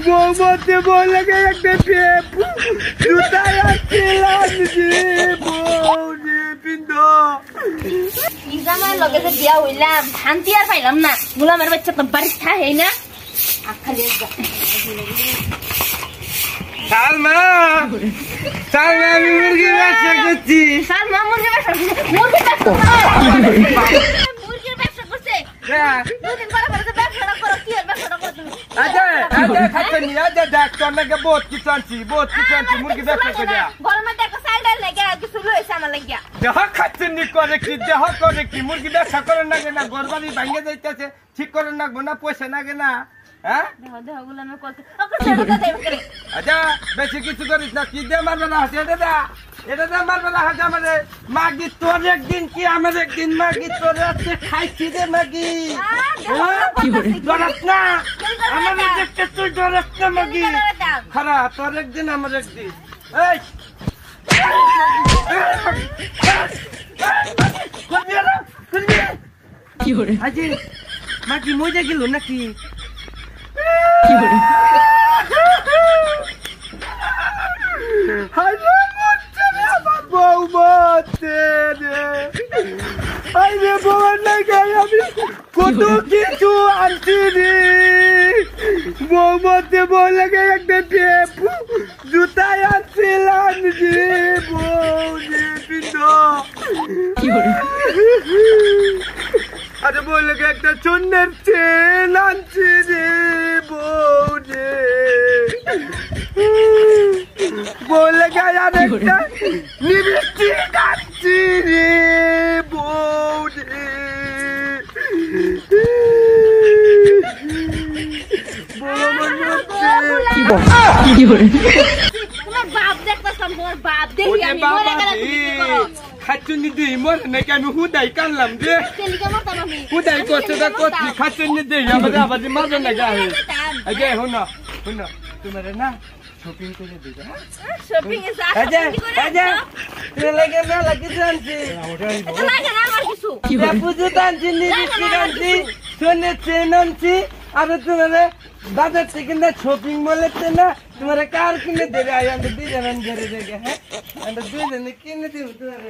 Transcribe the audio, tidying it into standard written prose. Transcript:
বৌমতে বলে একটা জুতায় আমার লগে যে বিয়া হইলাম শান্তি আর পাইলাম না গোলামের বাচ্চা তো বাড়ি থাকে না সালমা সালমা আমি মুরগি ব্যবসা করছি সালমা মুরগি ব্যবসা মুরগির ব্যবসা করছে দুদিন পরে পরে ব্যবসাটা করো কি ব্যবসাটা করো তুমি খাচ্ছেন ডাক্তার নাকি বহুত কিছু আনছি মুরগি ব্যবসা করে গরমে দেখো সাইডার লেগে কিছু লইছে আমার লাগিয়া দেহ খাচ্ছেন নি করে কি মুরগি ব্যবসা করেন না কেনা গরবারি ভাঙে যাইতেছে ঠিক করেন না না পয়সা না কেনা হ্যাঁ দেহ গুলামের কত ওকে ছেড়ে দে করে আচ্ছা বেশি কিছু করিস না কি দে মারবে না হাসি এটা দে মারবে না হাসি আমারে মাগি তোর একদিন কি আমার একদিন মাগি তোর আজকে খাইছি রে মাগি ডরাস না আমার দেখতে তুই ডরাস না মাগি খারাপ তোর একদিন আমার একদিন এই কি হরে আজি মাগি মজা গেল নাকি কি হরে কত কিছু আনছি রে বৌমতে বলে একটা জুতায় আনছিলাম রে বউ রে আরে বলে একটা চন্নের চেন আনছি রে বউ রে বলে আর একটা নিবৃত্তি আনছি রে বউ রে তোমার বাপ দেখতাম তোমার বাপ দেখি আমি মরে গেলাম খাচ্চুনি দিই মরে নাকি আমি হুদাই কানলাম রে হুদাই করছে খাচ্চুনি দিই আবার মারবে না গায়ে আগে শোনো তোমার না শপিং করে দিবে শপিং এ যা লাগে না লাগে জানছি লাগে না আমার কিছু পুজো টানছি নিরিক্তি টানছি সোনে চেন আনছি আর তোমার বাজার থেকে না শপিং মলেতে না তোমার কার কিনে দেবে আমরা দুইজন ধরে দেখে হ্যাঁ আমরা দুইজনে কিনে দিব তোমার